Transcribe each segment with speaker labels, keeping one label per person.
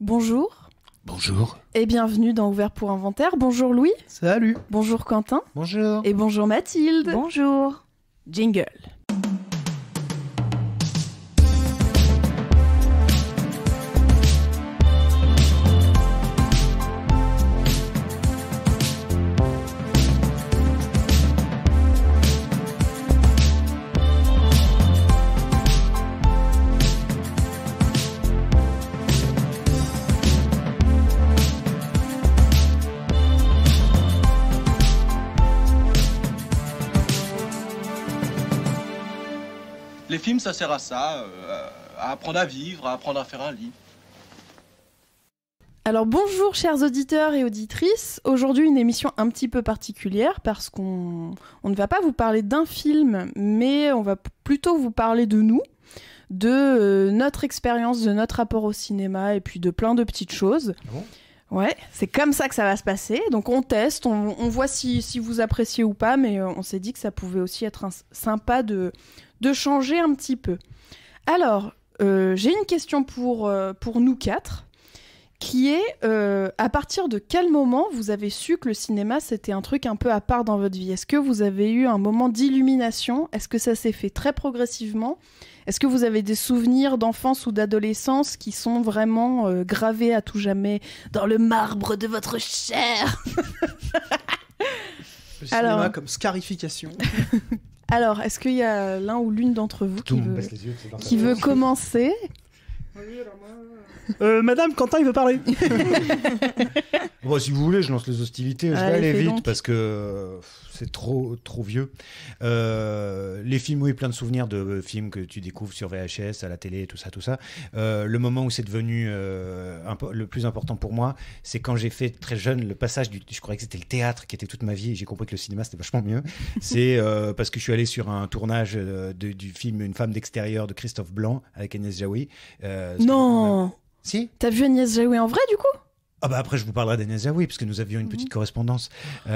Speaker 1: Bonjour.
Speaker 2: Bonjour.
Speaker 1: Et bienvenue dans Ouvert pour Inventaire. Bonjour Louis.
Speaker 3: Salut.
Speaker 1: Bonjour Quentin.
Speaker 2: Bonjour.
Speaker 1: Et bonjour Mathilde.
Speaker 4: Bonjour.
Speaker 1: Jingle.
Speaker 5: Les films, ça sert à ça, à apprendre à vivre, à apprendre à faire un lit.
Speaker 1: Alors bonjour chers auditeurs et auditrices. Aujourd'hui une émission un petit peu particulière parce qu'on ne va pas vous parler d'un film, mais on va plutôt vous parler de nous, de notre expérience, de notre rapport au cinéma et puis de plein de petites choses.
Speaker 2: Ah bon ?
Speaker 1: Ouais, c'est comme ça que ça va se passer. Donc on teste, on voit si vous appréciez ou pas, mais on s'est dit que ça pouvait aussi être sympa de changer un petit peu. Alors, j'ai une question pour nous quatre, qui est à partir de quel moment vous avez su que le cinéma c'était un truc un peu à part dans votre vie ? Est-ce que vous avez eu un moment d'illumination ? Est-ce que ça s'est fait très progressivement ? Est-ce que vous avez des souvenirs d'enfance ou d'adolescence qui sont vraiment gravés à tout jamais dans le marbre de votre chair ?
Speaker 3: Le cinéma
Speaker 1: Alors...
Speaker 3: comme scarification.
Speaker 1: Alors, est-ce qu'il y a l'un ou l'une d'entre vous qui veut
Speaker 2: Qui
Speaker 1: commencer ?
Speaker 3: Madame, Quentin, il veut parler.
Speaker 2: Bon, si vous voulez, je lance les hostilités. Je vais
Speaker 1: Allez,
Speaker 2: aller
Speaker 1: fais
Speaker 2: vite
Speaker 1: donc.
Speaker 2: parce que c'est trop vieux. Les films, oui, plein de souvenirs de films que tu découvres sur VHS, à la télé, tout ça. Le moment où c'est devenu le plus important pour moi, c'est quand j'ai fait très jeune le passage je croyais que c'était le théâtre qui était toute ma vie et j'ai compris que le cinéma c'était vachement mieux. C'est parce que je suis allé sur un tournage du film Une femme d'extérieur de Christophe Blanc avec Agnès Jaoui.
Speaker 1: Non.
Speaker 2: Si.
Speaker 1: T'as vu Agnès Jaoui en vrai, du coup ?
Speaker 2: Ah bah après je vous parlerai d'Agnès Jaoui parce que nous avions une petite correspondance.
Speaker 3: Oh,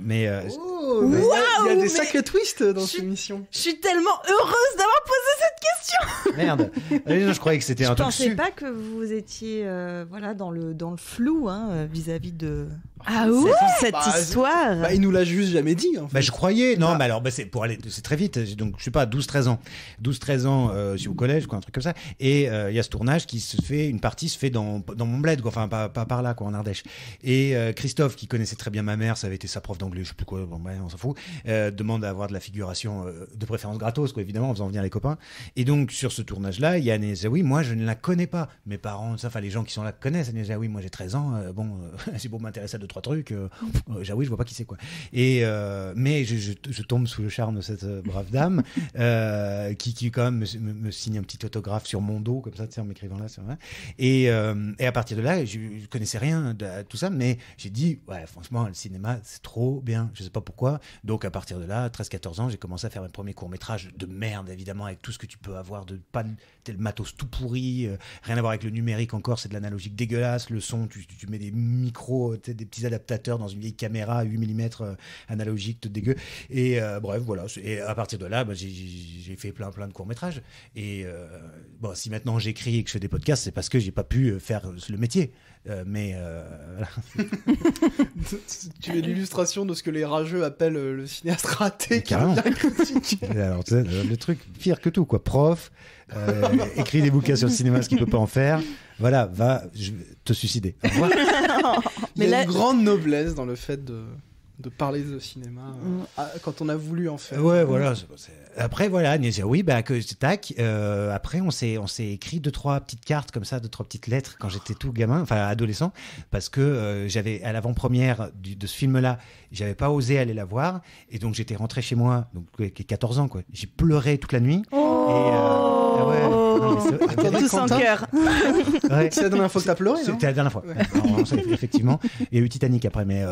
Speaker 3: mais il y a des
Speaker 1: mais-
Speaker 3: sacrés twists dans cette émission.
Speaker 1: Je suis tellement heureuse d'avoir posé cette question.
Speaker 2: Merde. Non, je croyais que c'était
Speaker 4: Je
Speaker 2: un truc
Speaker 4: pensais
Speaker 2: su.
Speaker 4: pas que vous étiez dans le flou vis-à-vis de
Speaker 1: Ah ouais ?
Speaker 4: cette
Speaker 3: Bah,
Speaker 4: histoire.
Speaker 3: Bah, il nous l'a juste jamais dit, en fait.
Speaker 2: Bah, je croyais. Non,
Speaker 3: Ah.
Speaker 2: mais alors, c'est pour aller, c'est très vite. Donc, je sais pas, 12-13 ans. 12-13 ans, je suis au collège, quoi, un truc comme ça. Et il y a ce tournage une partie se fait dans mon bled, quoi. Enfin, pas par là, quoi, en Ardèche. Et Christophe, qui connaissait très bien ma mère, ça avait été sa prof d'anglais, je sais plus quoi, bon, on s'en fout, demande à avoir de la figuration, de préférence gratos, quoi, évidemment, en faisant venir les copains. Et donc, sur ce tournage-là, il y a Agnès Jaoui. Moi, je ne la connais pas. Mes parents, les gens qui sont là connaissent Agnès Jaoui. Moi, j'ai 13 ans. C'est pour m'intéresser à 2-3 trucs. Jaoui, je vois pas qui c'est, quoi. Et, mais je tombe sous le charme de cette brave dame, qui quand même me signe un petit autographe sur mon dos, comme ça, tu sais, en m'écrivant là, c'est vrai. Et à partir de là, je connaissais rien de tout ça, mais j'ai dit, ouais, franchement, le cinéma, c'est trop bien. Je sais pas pourquoi. Donc, à partir de là, 13-14 ans, j'ai commencé à faire mes premiers courts-métrages de merde, évidemment, avec tout ce que tu peux avoir de panne, tel matos tout pourri, rien à voir avec le numérique encore, c'est de l'analogique dégueulasse, le son, tu mets des micros, des petits adaptateurs dans une vieille caméra 8 mm analogique, tout dégueu. Et bref, voilà. Et à partir de là, j'ai fait plein de courts-métrages. Et bon, si maintenant j'écris et que je fais des podcasts, c'est parce que j'ai pas pu faire le métier. Voilà.
Speaker 3: Tu es l'illustration de ce que les rageux appellent le cinéaste raté qui
Speaker 2: Carrément.
Speaker 3: devient critique.
Speaker 2: Alors, tu sais, le truc pire que tout, quoi. Prof, écrit des bouquins sur le cinéma, ce qu'il peut pas en faire. Voilà, va te suicider. Au revoir.
Speaker 3: Il y a
Speaker 1: là-
Speaker 3: une grande noblesse dans le fait de parler de cinéma quand on a voulu en faire.
Speaker 2: Ouais, voilà. Après, voilà, Agnès Jaoui, tac. Après, on s'est écrit 2-3 petites cartes comme ça, 2-3 petites lettres quand j'étais tout gamin, enfin adolescent, parce que j'avais à l'avant-première de ce film-là, j'avais pas osé aller la voir, et donc j'étais rentré chez moi, donc 14 ans, quoi. J'ai pleuré toute la nuit.
Speaker 1: Oh.
Speaker 2: Ah ouais. Non, mais
Speaker 3: Attendez,
Speaker 4: Tous en
Speaker 3: Quentin,
Speaker 4: cœur.
Speaker 2: ouais.
Speaker 3: c'est la dernière fois que t'as pleuré, non?
Speaker 2: C'était la dernière fois.
Speaker 3: Ouais.
Speaker 2: Non, effectivement. Il y a eu Titanic après, mais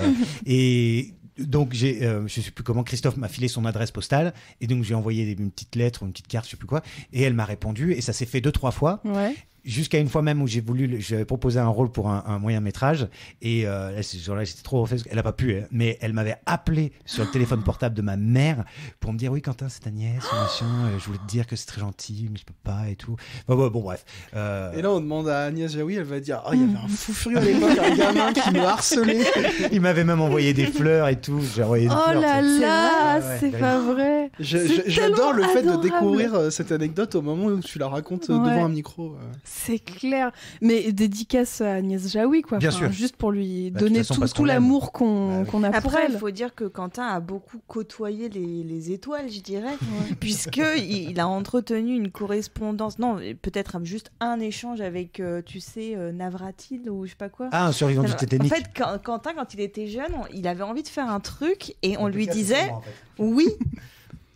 Speaker 2: et donc je sais plus comment, Christophe m'a filé son adresse postale et donc j'ai envoyé une petite lettre ou une petite carte, je sais plus quoi, et elle m'a répondu et ça s'est fait 2-3 fois.
Speaker 1: Ouais.
Speaker 2: jusqu'à une fois même où j'avais proposé un rôle pour un moyen métrage et là, ce jour-là j'étais trop refait, elle a pas pu, mais elle m'avait appelé sur le téléphone portable de ma mère pour me dire oui Quentin c'est ta nièce, machin, je voulais te dire que c'est très gentil mais je peux pas et tout. Bon bref.
Speaker 3: Et là on demande à Agnès Jaoui, elle va dire il y avait un fou furieux à l'époque, un gamin qui me harcelait.
Speaker 2: Il m'avait même envoyé des fleurs et tout. J'ai envoyé des fleurs.
Speaker 1: Oh là là,
Speaker 2: Ouais,
Speaker 1: c'est pas vrai.
Speaker 3: J'adore le fait de
Speaker 1: adorable.
Speaker 3: découvrir cette anecdote au moment où tu la racontes
Speaker 1: Ouais.
Speaker 3: devant un micro.
Speaker 1: C'est clair. Mais dédicace à Agnès Jaoui, quoi.
Speaker 2: Bien
Speaker 1: Sûr. Juste pour lui
Speaker 2: Bah, de
Speaker 1: donner
Speaker 2: toute façon, parce
Speaker 1: tout
Speaker 2: qu'on l'aime.
Speaker 1: l'amour qu'on
Speaker 2: Bah oui.
Speaker 1: a pour
Speaker 4: Après, il
Speaker 1: elle.
Speaker 4: faut dire que Quentin a beaucoup côtoyé les étoiles, je dirais, puisqu'il a entretenu une correspondance, non, peut-être juste un échange avec, tu sais, Navratil ou je sais pas quoi.
Speaker 2: Ah, un survivant du Titanic.
Speaker 4: En fait, Quentin, quand il était jeune, il avait envie de faire un truc et on lui disait oui.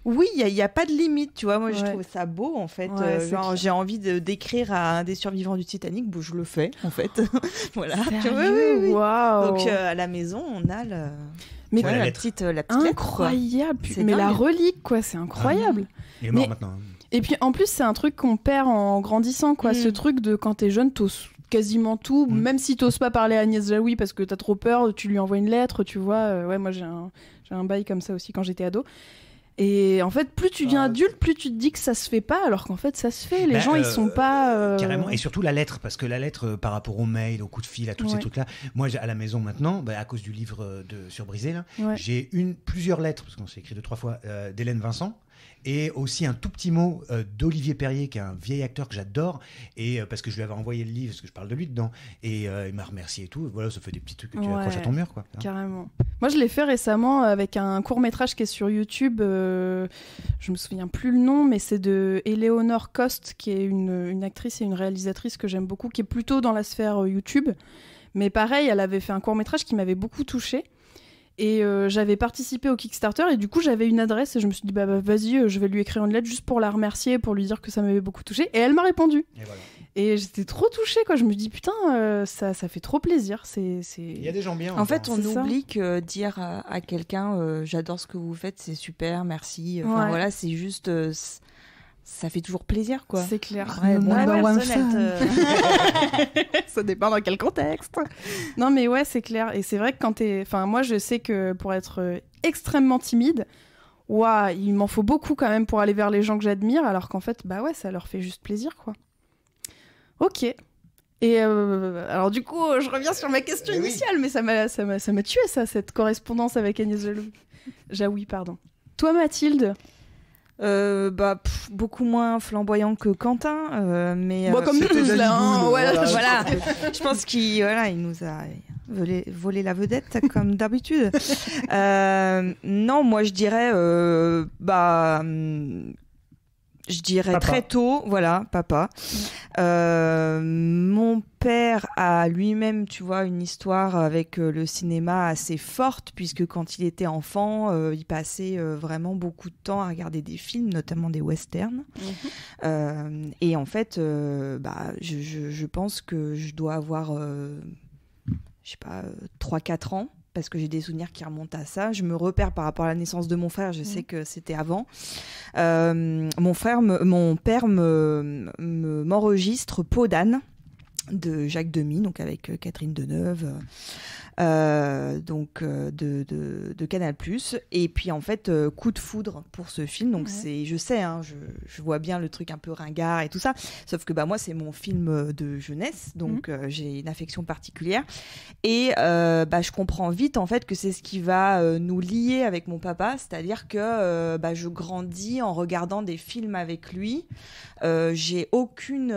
Speaker 4: Oui, il n'y a pas de limite, tu vois. Moi, je trouve ça beau, en fait.
Speaker 1: Ouais, c'est clair.
Speaker 4: J'ai envie d'écrire à un des survivants du Titanic, bon, je le fais, en fait. Voilà.
Speaker 1: Sérieux?
Speaker 4: Oui.
Speaker 1: Waouh.
Speaker 4: Donc, à la maison, on a
Speaker 1: Mais
Speaker 2: Ouais,
Speaker 4: la
Speaker 2: lettre.
Speaker 4: petite lettre, quoi.
Speaker 1: incroyable.
Speaker 4: C'est
Speaker 1: Mais la
Speaker 4: dingue.
Speaker 1: relique, quoi, c'est incroyable.
Speaker 2: Il est mort
Speaker 1: Mais-
Speaker 2: maintenant.
Speaker 1: Et puis, en plus, c'est un truc qu'on perd en grandissant, quoi. Ce truc de quand t'es jeune, t'oses quasiment tout, même si t'oses pas parler à Agnès Jaoui parce que t'as trop peur, tu lui envoies une lettre, tu vois. Ouais, moi, j'ai un bail comme ça aussi quand j'étais ado. Et en fait, plus tu deviens adulte, plus tu te dis que ça se fait pas, alors qu'en fait, ça se fait. Les
Speaker 2: Bah,
Speaker 1: gens, ils sont pas.
Speaker 2: Carrément, et surtout la lettre, parce que la lettre par rapport aux mails, aux coups de fil, à tous ces
Speaker 1: Ouais.
Speaker 2: trucs-là, moi à la maison maintenant, à cause du livre sur Brisé, là,
Speaker 1: Ouais.
Speaker 2: j'ai plusieurs lettres, parce qu'on s'est écrit 2-3 fois, d'Hélène Vincent, et aussi un tout petit mot d'Olivier Perrier, qui est un vieil acteur que j'adore, et parce que je lui avais envoyé le livre, parce que je parle de lui dedans, et il m'a remercié et tout, et voilà, ça fait des petits trucs que tu
Speaker 1: Ouais.
Speaker 2: accroches à ton mur, quoi.
Speaker 1: Carrément. Moi, je l'ai fait récemment avec un court-métrage qui est sur YouTube. Je me souviens plus le nom, mais c'est de Eleanor Cost, qui est une actrice et une réalisatrice que j'aime beaucoup, qui est plutôt dans la sphère YouTube. Mais pareil, elle avait fait un court-métrage qui m'avait beaucoup touchée. Et j'avais participé au Kickstarter et du coup j'avais une adresse et je me suis dit bah vas-y, je vais lui écrire une lettre juste pour la remercier, pour lui dire que ça m'avait beaucoup touchée. Et elle m'a répondu.
Speaker 2: Et voilà.
Speaker 1: Et j'étais trop touchée, quoi. Je me dis putain, ça fait trop plaisir.
Speaker 2: Il y a des gens bien.
Speaker 4: En fait, on
Speaker 1: C'est ça.
Speaker 4: oublie que dire à quelqu'un j'adore ce que vous faites, c'est super, merci. Enfin,
Speaker 1: Ouais.
Speaker 4: voilà, c'est juste. Ça fait toujours plaisir, quoi.
Speaker 1: C'est clair.
Speaker 4: Ouais,
Speaker 1: Le
Speaker 4: bon, la
Speaker 1: number one
Speaker 4: personne,
Speaker 1: Ça dépend dans quel contexte. Non, mais ouais, c'est clair. Et c'est vrai que quand t'es. Enfin, moi, je sais que pour être extrêmement timide, ouah, il m'en faut beaucoup quand même pour aller vers les gens que j'admire, alors qu'en fait, bah ouais, ça leur fait juste plaisir, quoi. Ok. Et alors, du coup, je reviens sur ma question
Speaker 2: Oui.
Speaker 1: initiale, mais ça m'a tué, ça, cette correspondance avec Agnès Jaoui, pardon. Toi, Mathilde?
Speaker 4: Beaucoup moins flamboyant que Quentin, mais
Speaker 1: Bon, comme nous
Speaker 3: c'était
Speaker 1: tous, là. hein,
Speaker 3: Danny Boone,
Speaker 1: voilà.
Speaker 4: voilà. Je pense qu'il il nous a volé la vedette comme d'habitude. Non, moi je dirais je dirais
Speaker 2: Papa.
Speaker 4: très tôt, voilà, papa. Mon père a lui-même, tu vois, une histoire avec le cinéma assez forte, puisque quand il était enfant, il passait vraiment beaucoup de temps à regarder des films, notamment des westerns. Et en fait, je pense que je dois avoir, je sais pas, 3-4 ans. Parce que j'ai des souvenirs qui remontent à ça. Je me repère par rapport à la naissance de mon frère. Je sais que c'était avant. Mon père m'enregistre Peau d'âne de Jacques Demy, donc avec Catherine Deneuve, de Canal+. Et puis en fait, coup de foudre pour ce film. Donc je sais, hein, je vois bien le truc un peu ringard et tout ça. Sauf que moi, c'est mon film de jeunesse, donc j'ai une affection particulière. Et je comprends vite en fait que c'est ce qui va nous lier avec mon papa, c'est-à-dire que je grandis en regardant des films avec lui. J'ai aucune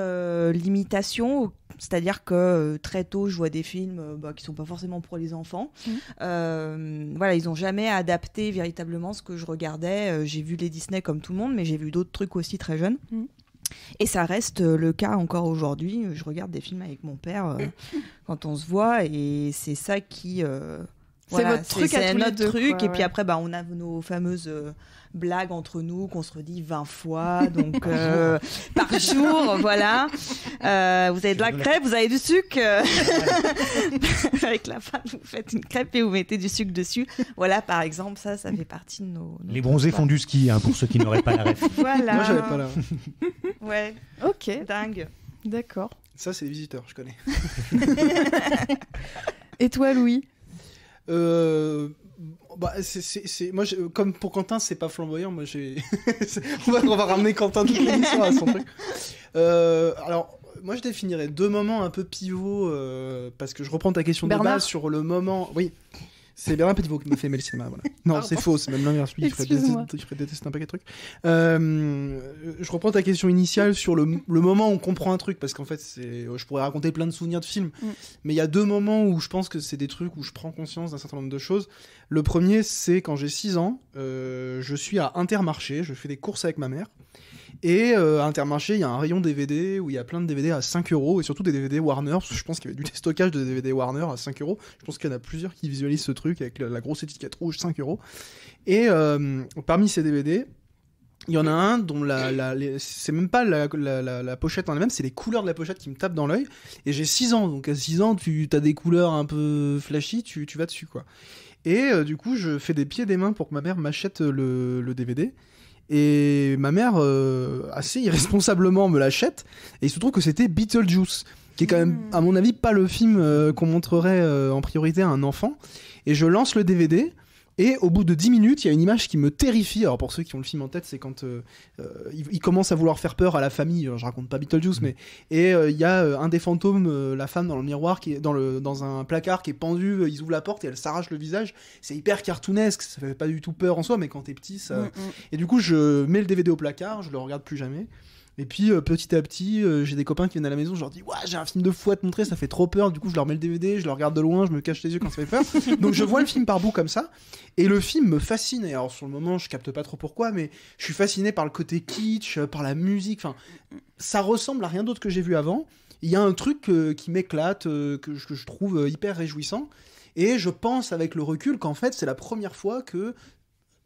Speaker 4: limitation. C'est-à-dire que très tôt, je vois des films qui sont pas forcément pour les enfants. Voilà, ils ont jamais adapté véritablement ce que je regardais. J'ai vu les Disney comme tout le monde, mais j'ai vu d'autres trucs aussi très jeunes. Et ça reste le cas encore aujourd'hui. Je regarde des films avec mon père quand on se voit, et c'est ça qui...
Speaker 1: C'est votre truc à tous les
Speaker 4: notre
Speaker 1: deux,
Speaker 4: truc.
Speaker 1: quoi,
Speaker 4: Et puis après, on a nos fameuses blagues entre nous qu'on se redit 20 fois, donc par jour, voilà. Vous avez de la crêpe, vous avez du sucre. Avec la femme, vous faites une crêpe et vous mettez du sucre dessus. Voilà, par exemple, ça fait partie de nos
Speaker 2: Les bronzés font du ski, hein, pour ceux qui n'auraient pas la ref.
Speaker 4: Voilà.
Speaker 3: Moi j'avais pas la.
Speaker 4: Ouais,
Speaker 1: Ok,
Speaker 4: dingue.
Speaker 1: d'accord.
Speaker 3: Ça, c'est les visiteurs, je connais.
Speaker 1: Et toi, Louis?
Speaker 3: Moi, comme pour Quentin, c'est pas flamboyant. Moi, on va ramener Quentin toute l'émission à son truc. Alors, moi, je définirais 2 moments un peu pivots parce que je reprends ta question de base sur le moment. Oui. C'est Bernard Pivot qui m'a fait aimer le cinéma. Voilà. Non, c'est faux, c'est même l'inverse. Lui, il ferait détester un paquet de trucs. Je reprends ta question initiale sur le moment où on comprend un truc, parce qu'en fait, je pourrais raconter plein de souvenirs de films, mais il y a 2 moments où je pense que c'est des trucs où je prends conscience d'un certain nombre de choses. Le premier, c'est quand j'ai 6 ans, je suis à Intermarché, je fais des courses avec ma mère. Et à Intermarché, il y a un rayon DVD où il y a plein de DVD à 5€, et surtout des DVD Warner, parce que je pense qu'il y avait du stockage de DVD Warner à 5€. Je pense qu'il y en a plusieurs qui visualisent ce truc avec la grosse étiquette rouge, 5€. Et parmi ces DVD, il y en a un dont c'est même pas la pochette en elle-même, c'est les couleurs de la pochette qui me tapent dans l'œil. Et j'ai 6 ans, donc à 6 ans, tu as des couleurs un peu flashy, tu vas dessus, quoi. Et du coup, je fais des pieds et des mains pour que ma mère m'achète le DVD. Et ma mère, assez irresponsablement, me l'achète. Et il se trouve que c'était Beetlejuice, qui est quand même, à mon avis, pas le film qu'on montrerait en priorité à un enfant. Et je lance le DVD. Et au bout de 10 minutes, il y a une image qui me terrifie. Alors pour ceux qui ont le film en tête, c'est quand il commence à vouloir faire peur à la famille. Je raconte pas Beetlejuice, mais il y a un des fantômes, la femme dans le miroir, qui est dans un placard qui est pendu. Ils ouvrent la porte et elle s'arrache le visage. C'est hyper cartoonesque. Ça fait pas du tout peur en soi, mais quand t'es petit, ça. Et du coup, je mets le DVD au placard. Je le regarde plus jamais. Et puis petit à petit, j'ai des copains qui viennent à la maison, je leur dis j'ai un film de fou à te montrer, ça fait trop peur. Du coup je leur mets le DVD, je le regarde de loin, je me cache les yeux quand ça fait peur. Donc je vois le film par bout comme ça, et le film me fascine. Et alors sur le moment je capte pas trop pourquoi, mais je suis fasciné par le côté kitsch, par la musique. Enfin, ça ressemble à rien d'autre que j'ai vu avant. Il y a un truc qui m'éclate, que je trouve hyper réjouissant. Et je pense avec le recul qu'en fait c'est la première fois que,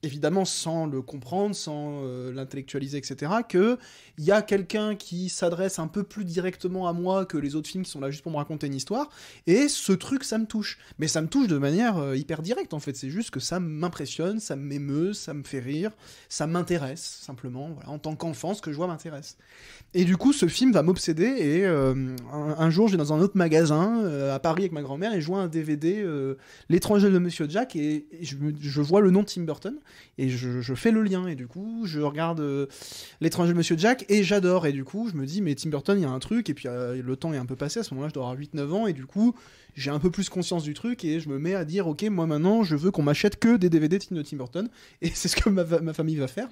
Speaker 3: évidemment sans le comprendre, sans l'intellectualiser, etc., qu'il y a quelqu'un qui s'adresse un peu plus directement à moi que les autres films qui sont là juste pour me raconter une histoire, et ce truc, ça me touche. Mais ça me touche de manière hyper directe, en fait. C'est juste que ça m'impressionne, ça m'émeut, ça me fait rire, ça m'intéresse, simplement. Voilà, en tant qu'enfant, ce que je vois m'intéresse. Et du coup, ce film va m'obséder, et un jour, je vais dans un autre magasin, à Paris avec ma grand-mère, et je vois un DVD, L'étranger de Monsieur Jack, et je vois le nom de Tim Burton, et je fais le lien, et du coup je regarde L'étranger de Monsieur Jack et j'adore, et du coup je me dis mais Tim Burton il y a un truc, et puis le temps est un peu passé, à ce moment-là je dois avoir 8-9 ans, et du coup j'ai un peu plus conscience du truc, et je me mets à dire ok, moi maintenant je veux qu'on m'achète que des DVD de Tim Burton, et c'est ce que ma famille va faire.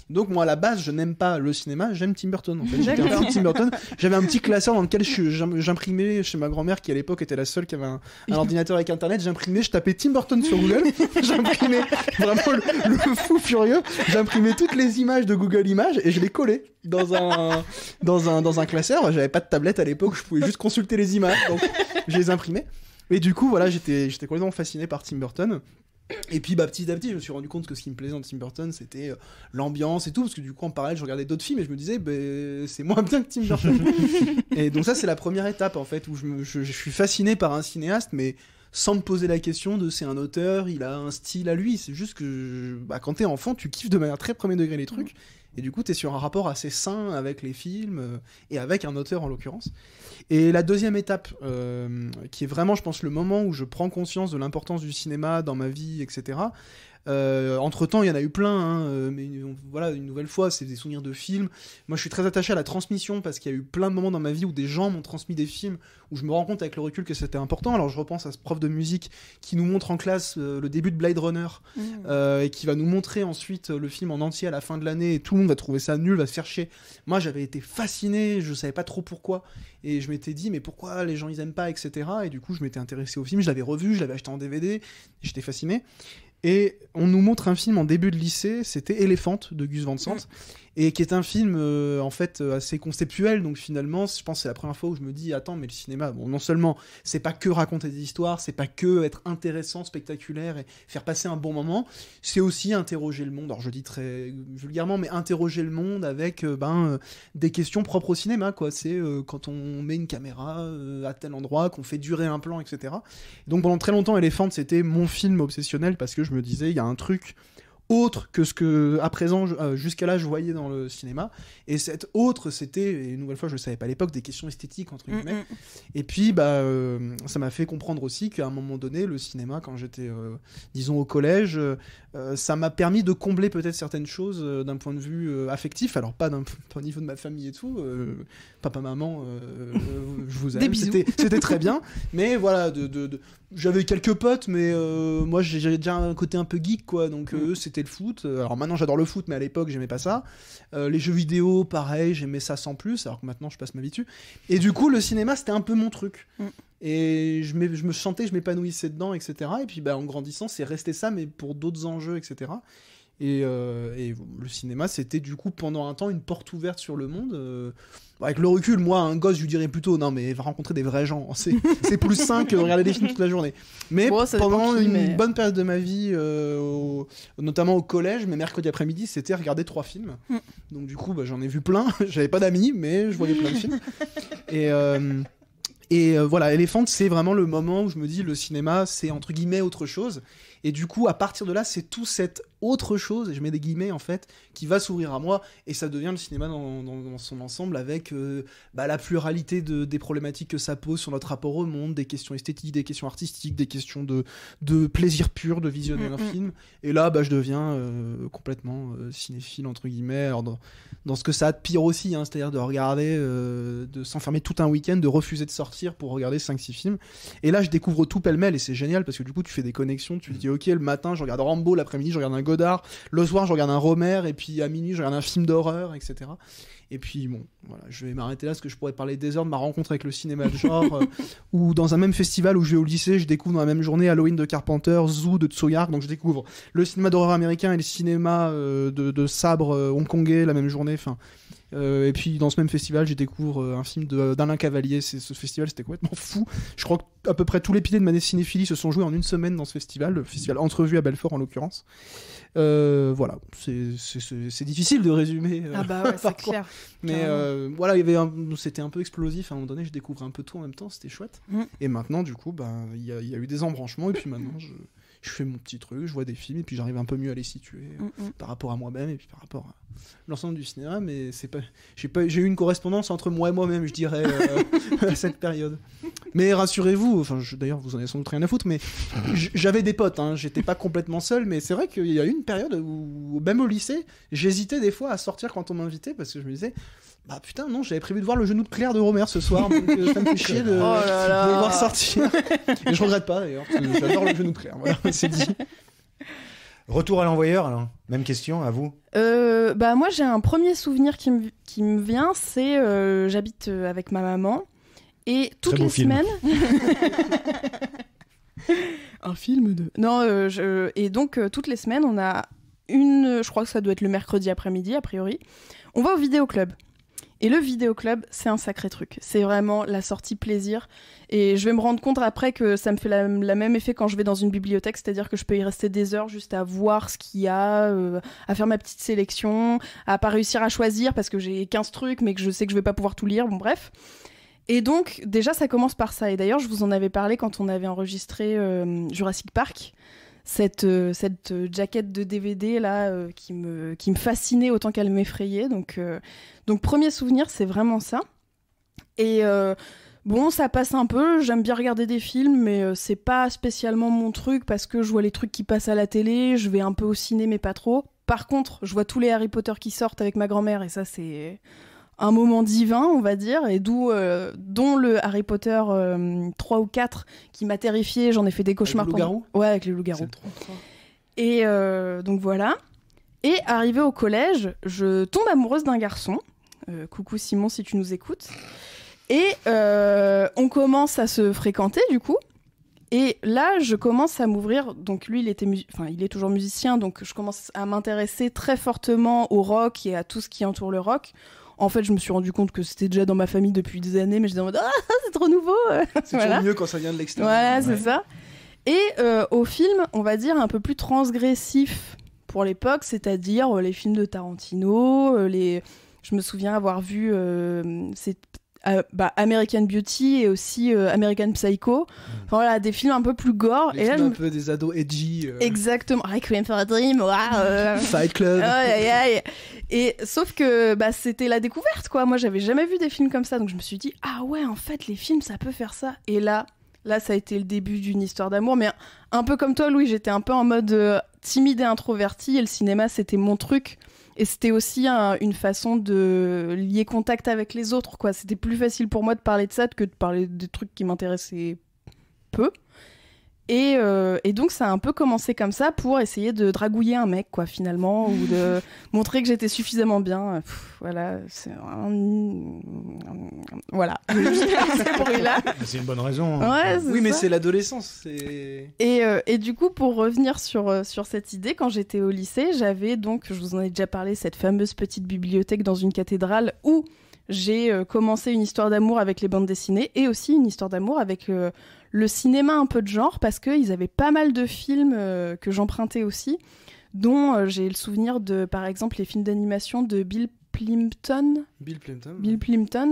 Speaker 3: Donc moi à la base je n'aime pas le cinéma, j'aime Tim Burton en fait. J'étais un petit Tim Burton, j'avais un petit classeur dans lequel j'imprimais chez ma grand-mère, qui à l'époque était la seule qui avait un ordinateur avec internet, je tapais Tim Burton sur Google, j'imprimais vraiment le fou furieux, j'imprimais toutes les images de Google Images et je les collais dans un classeur. J'avais pas de tablette à l'époque, je pouvais juste consulter les images, donc je les imprimais. Et du coup voilà, j'étais complètement fasciné par Tim Burton. Et puis petit à petit je me suis rendu compte que ce qui me plaisait dans Tim Burton c'était l'ambiance et tout, parce que du coup en parallèle je regardais d'autres films et je me disais c'est moins bien que Tim Burton. Et donc ça c'est la première étape en fait où je suis fasciné par un cinéaste, mais sans me poser la question de c'est un auteur, il a un style à lui. C'est juste que quand t'es enfant tu kiffes de manière très premier degré les trucs, et du coup t'es sur un rapport assez sain avec les films et avec un auteur en l'occurrence. Et la deuxième étape, qui est vraiment je pense le moment où je prends conscience de l'importance du cinéma dans ma vie, etc. Entre-temps, il y en a eu plein, mais voilà, une nouvelle fois, c'est des souvenirs de films. Moi, je suis très attaché à la transmission, parce qu'il y a eu plein de moments dans ma vie où des gens m'ont transmis des films, où je me rends compte avec le recul que c'était important. Alors, je repense à ce prof de musique qui nous montre en classe le début de Blade Runner, et qui va nous montrer ensuite le film en entier à la fin de l'année, et tout le monde va trouver ça nul, va se faire chier. Moi, j'avais été fasciné, je savais pas trop pourquoi, et je m'étais dit, mais pourquoi les gens ils aiment pas, etc. Et du coup, je m'étais intéressé au film, je l'avais revu, je l'avais acheté en DVD, j'étais fasciné. Et on nous montre un film en début de lycée, c'était Elephant de Gus Van Sant, et qui est un film en fait assez conceptuel. Donc finalement, je pense que c'est la première fois où je me dis attends, mais le cinéma, bon, non seulement c'est pas que raconter des histoires, c'est pas que être intéressant, spectaculaire et faire passer un bon moment, c'est aussi interroger le monde. Alors je dis très vulgairement, mais interroger le monde avec des questions propres au cinéma, quoi. C'est quand on met une caméra à tel endroit, qu'on fait durer un plan, etc. Donc pendant très longtemps, Elephant c'était mon film obsessionnel, parce que je me disais il y a un truc autre que ce que à présent jusqu'à là je voyais dans le cinéma, et cette autre c'était, et une nouvelle fois je le savais pas à l'époque, des questions esthétiques entre guillemets. Et puis ça m'a fait comprendre aussi qu'à un moment donné le cinéma, quand j'étais disons au collège, ça m'a permis de combler peut-être certaines choses d'un point de vue affectif, alors pas au niveau de ma famille et tout, papa maman je vous aime, c'était très bien, mais voilà, j'avais quelques potes, mais moi j'avais déjà un côté un peu geek quoi, donc eux c'était le foot. Alors maintenant j'adore le foot, mais à l'époque j'aimais pas ça. Les jeux vidéo pareil, j'aimais ça sans plus, alors que maintenant je passe ma vie dessus. Et du coup le cinéma c'était un peu mon truc. Et je me sentais, je m'épanouissais dedans, etc. Et puis en grandissant c'est resté ça, mais pour d'autres enjeux, etc. Et le cinéma c'était du coup pendant un temps une porte ouverte sur le monde. Avec le recul, moi, un gosse, je lui dirais plutôt non, mais va rencontrer des vrais gens. C'est plus sain que de regarder des films toute la journée. Mais pendant une bonne période de ma vie, notamment au collège, mes mercredis après-midi, c'était regarder 3 films. Donc du coup, j'en ai vu plein. J'avais pas d'amis, mais je voyais plein de films. Et voilà, Elephant, c'est vraiment le moment où je me dis le cinéma, c'est entre guillemets autre chose. Et du coup, à partir de là, c'est tout cette autre chose, et je mets des guillemets en fait, qui va s'ouvrir à moi, et ça devient le cinéma dans son ensemble, avec la pluralité des problématiques que ça pose sur notre rapport au monde, des questions esthétiques, des questions artistiques, des questions de plaisir pur de visionner un film. Et là, je deviens complètement cinéphile, entre guillemets, alors dans ce que ça a de pire aussi, hein, c'est-à-dire de regarder, de s'enfermer tout un week-end, de refuser de sortir pour regarder 5-6 films. Et là, je découvre tout pêle-mêle, et c'est génial, parce que du coup, tu fais des connexions, tu te dis, ok, le matin, je regarde Rambo, l'après-midi, je regarde un Godard, le soir, je regarde un Romer, et puis à minuit, je regarde un film d'horreur, etc. Et puis bon, voilà, je vais m'arrêter là parce que je pourrais parler des heures de ma rencontre avec le cinéma de genre, ou dans un même festival où je vais au lycée, je découvre dans la même journée Halloween de Carpenter, Zoo de Tsuyark, donc je découvre le cinéma d'horreur américain et le cinéma de sabre hongkongais la même journée, enfin. Et puis dans ce même festival, j'ai découvert un film d'Alain Cavalier. Ce festival, c'était complètement fou. Je crois qu'à peu près tous les piliers de ma cinéphilie se sont joués en une semaine dans ce festival, le festival Entrevue à Belfort en l'occurrence. Voilà, c'est difficile de résumer.
Speaker 1: Ah bah ouais, c'est clair.
Speaker 3: Mais voilà, c'était un peu explosif. À un moment donné, je découvrais un peu tout en même temps, c'était chouette. Et maintenant, du coup, il y a eu des embranchements. Et puis maintenant, je fais mon petit truc, je vois des films, et puis j'arrive un peu mieux à les situer par rapport à moi-même, et puis par rapport à l'ensemble du cinéma. Mais j'ai eu une correspondance entre moi et moi-même, je dirais, à cette période. Mais rassurez-vous, d'ailleurs vous en avez sans doute rien à foutre, mais j'avais des potes, hein, j'étais pas complètement seul, mais c'est vrai qu'il y a eu une période où, même au lycée, j'hésitais des fois à sortir quand on m'invitait, parce que je me disais, putain non, j'avais prévu de voir Le Genou de Claire de Romer ce soir, donc ça me fait chier de le voir sortir. Et je regrette pas d'ailleurs, parce que j'adore Le Genou de Claire, voilà, c'est dit.
Speaker 2: Retour à l'envoyeur, alors. Même question, à vous.
Speaker 1: Moi, j'ai un premier souvenir qui me vient, c'est j'habite avec ma maman, et toutes les semaines... un film de... Non, et donc, toutes les semaines, on a je crois que ça doit être le mercredi après-midi, a priori, on va au vidéoclub. Et le vidéoclub, c'est un sacré truc. C'est vraiment la sortie plaisir. Et je vais me rendre compte après que ça me fait la même effet quand je vais dans une bibliothèque, c'est-à-dire que je peux y rester des heures juste à voir ce qu'il y a, à faire ma petite sélection, à pas réussir à choisir parce que j'ai 15 trucs, mais que je sais que je vais pas pouvoir tout lire, bon bref. Et donc, déjà, ça commence par ça. Et d'ailleurs, je vous en avais parlé quand on avait enregistré Jurassic Park. Cette jaquette de DVD là qui me fascinait autant qu'elle m'effrayait, donc premier souvenir, c'est vraiment ça. Et bon, ça passe un peu, j'aime bien regarder des films, mais c'est pas spécialement mon truc parce que je vois les trucs qui passent à la télé, je vais un peu au ciné mais pas trop. Par contre, je vois tous les Harry Potter qui sortent avec ma grand-mère, et ça c'est un moment divin, on va dire, et dont le Harry Potter 3 ou 4 qui m'a terrifiée, j'en ai fait des cauchemars.
Speaker 3: Avec le loup-garou ?
Speaker 1: Ouais, avec le loup-garou. Et donc voilà. Et arrivée au collège, je tombe amoureuse d'un garçon. Coucou Simon si tu nous écoutes. Et on commence à se fréquenter du coup. Et là, je commence à m'ouvrir. Donc lui, il est toujours musicien, donc je commence à m'intéresser très fortement au rock et à tout ce qui entoure le rock. En fait, je me suis rendu compte que c'était déjà dans ma famille depuis des années, mais j'étais en mode c'est trop nouveau.
Speaker 3: C'est toujours mieux quand ça vient de l'extérieur.
Speaker 1: Voilà, c'est ça. Et au film, on va dire un peu plus transgressif pour l'époque, c'est-à-dire les films de Tarantino, je me souviens avoir vu American Beauty et aussi American Psycho. Enfin, voilà, des films un peu plus gore.
Speaker 3: Les
Speaker 1: et là,
Speaker 3: films un peu des ados edgy.
Speaker 1: Exactement. Requiem for a Dream.
Speaker 3: Fight Club.
Speaker 1: Aïe, aïe, aïe. Et sauf que c'était la découverte, quoi. Moi, j'avais jamais vu des films comme ça, donc je me suis dit, ah ouais, en fait, les films, ça peut faire ça. Et là, ça a été le début d'une histoire d'amour, mais un peu comme toi, Louis, j'étais un peu en mode timide et introvertie, et le cinéma, c'était mon truc. Et c'était aussi une façon de lier contact avec les autres, quoi. C'était plus facile pour moi de parler de ça que de parler des trucs qui m'intéressaient peu. Et donc ça a un peu commencé comme ça pour essayer de dragouiller un mec, quoi, finalement, ou de montrer que j'étais suffisamment bien. Voilà, voilà.
Speaker 2: C'est une bonne raison.
Speaker 1: Ouais,
Speaker 3: Oui, mais
Speaker 1: ça.
Speaker 3: c'est l'adolescence.
Speaker 1: Et du coup, pour revenir sur cette idée, quand j'étais au lycée, j'avais donc, je vous en ai déjà parlé, cette fameuse petite bibliothèque dans une cathédrale où j'ai commencé une histoire d'amour avec les bandes dessinées et aussi une histoire d'amour avec le cinéma un peu de genre, parce qu'ils avaient pas mal de films que j'empruntais aussi, dont j'ai le souvenir de, par exemple, les films d'animation de Bill Plimpton,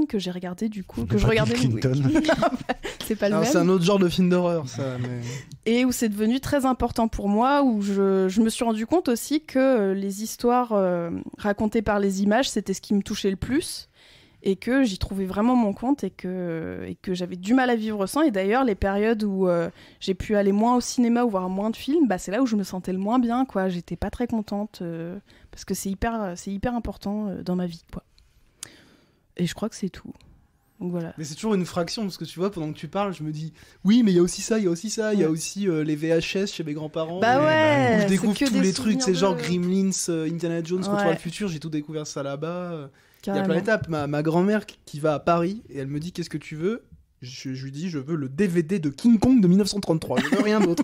Speaker 1: que j'ai regardé du coup, que je regardais.
Speaker 2: Clinton.
Speaker 1: C'est pas le
Speaker 3: Alors,
Speaker 1: même.
Speaker 3: c'est un autre genre de film d'horreur, ça. Mais...
Speaker 1: Et où c'est devenu très important pour moi, où je me suis rendu compte aussi que les histoires racontées par les images, c'était ce qui me touchait le plus, et que j'y trouvais vraiment mon compte, et que j'avais du mal à vivre sans. Et d'ailleurs, les périodes où j'ai pu aller moins au cinéma ou voir moins de films, c'est là où je me sentais le moins bien, quoi. J'étais pas très contente, parce que c'est hyper important dans ma vie, quoi. Et je crois que c'est tout. Donc voilà.
Speaker 3: Mais c'est toujours une fraction, parce que tu vois, pendant que tu parles, je me dis, oui, mais il y a aussi ça, il y a aussi ça, il y a aussi les VHS chez mes grands-parents.
Speaker 1: Bah ouais,
Speaker 3: où je découvre
Speaker 1: c'est que
Speaker 3: tous
Speaker 1: des
Speaker 3: les trucs, c'est
Speaker 1: souvenirs
Speaker 3: genre
Speaker 1: de-
Speaker 3: Gremlins, Indiana Jones, Retour vers
Speaker 1: Ouais.
Speaker 3: le futur, j'ai tout découvert ça là-bas. Il y a
Speaker 1: Carrément.
Speaker 3: plein d'étapes. Ma grand-mère qui va à Paris, et elle me dit, qu'est-ce que tu veux? Je lui dis, je veux le DVD de King Kong de 1933, je veux rien d'autre.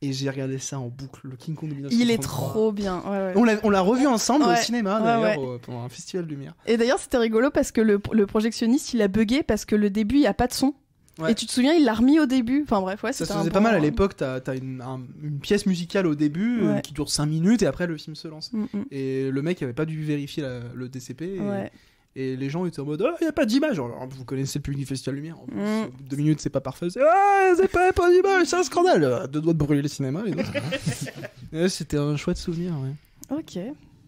Speaker 3: Et j'ai regardé ça en boucle, le King Kong de 1933.
Speaker 1: Il est trop bien. Ouais, ouais.
Speaker 3: On l'a revu ensemble au
Speaker 1: Ouais.
Speaker 3: cinéma,
Speaker 1: Ouais,
Speaker 3: d'ailleurs,
Speaker 1: ouais.
Speaker 3: pendant un festival de lumière.
Speaker 1: Et d'ailleurs, c'était rigolo parce que le projectionniste, il a bugué parce que le début, il n'y a pas de son.
Speaker 3: Ouais.
Speaker 1: Et tu te souviens, il l'a remis au début. Enfin bref, ouais,
Speaker 3: Ça se
Speaker 1: c'était un
Speaker 3: faisait pas
Speaker 1: bon-
Speaker 3: mal à l'époque, t'as une pièce musicale au début
Speaker 1: Ouais.
Speaker 3: qui dure 5 minutes et après le film se lance.
Speaker 1: Mm, mm.
Speaker 3: Et le mec avait pas dû vérifier le DCP et,
Speaker 1: Ouais.
Speaker 3: et les gens étaient en mode il y a pas d'image. Alors, vous connaissez le public du Festival Lumière, en plus,
Speaker 1: Mm.
Speaker 3: au bout de 2 minutes c'est pas parfait. C'est c'est pas d'image, c'est un scandale. Deux doigts de brûler le cinéma. Et donc. Ouais, c'était un chouette souvenir. Ouais.
Speaker 1: Ok.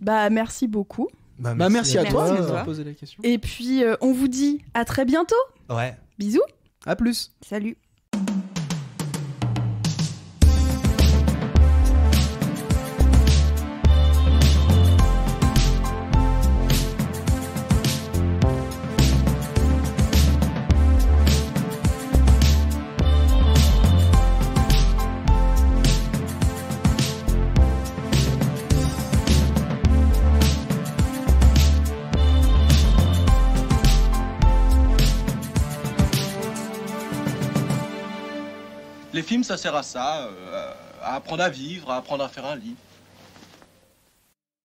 Speaker 1: Bah merci beaucoup.
Speaker 3: Bah, merci à toi
Speaker 4: Merci à
Speaker 3: d'avoir
Speaker 4: toi.
Speaker 3: posé la question.
Speaker 1: Et puis on vous dit à très bientôt.
Speaker 2: Ouais.
Speaker 1: Bisous.
Speaker 3: À plus.
Speaker 4: Salut.
Speaker 5: Les films, ça sert à ça, à apprendre à vivre, à apprendre à faire un lit.